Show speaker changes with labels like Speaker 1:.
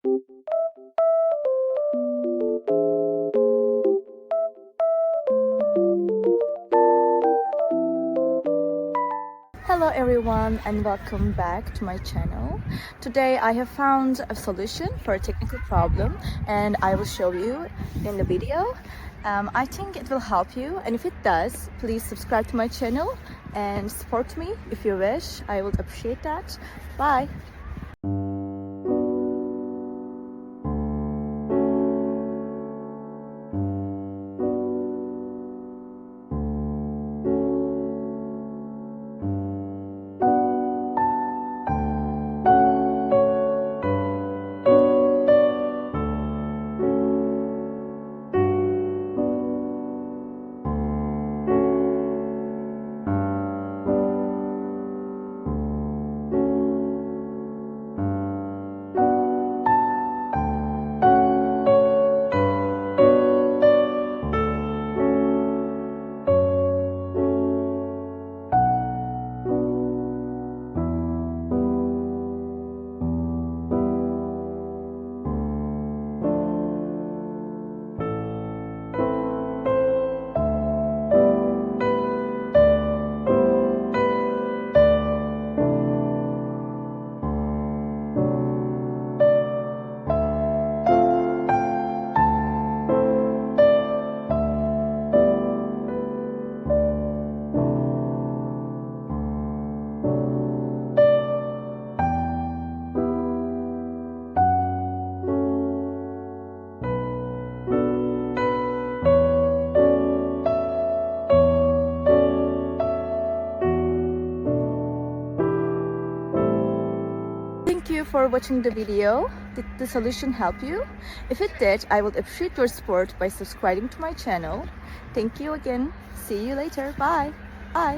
Speaker 1: Hello everyone and welcome back to my channel. Today I have found a solution for a technical problem and I will show you in the video. I think it will help you, and if it does, please subscribe to my channel and support me if you wish. I would appreciate that. Bye! Thank you for watching the video. Did the solution help you? If it did, I would appreciate your support by subscribing to my channel. Thank you again. See you later. Bye. Bye.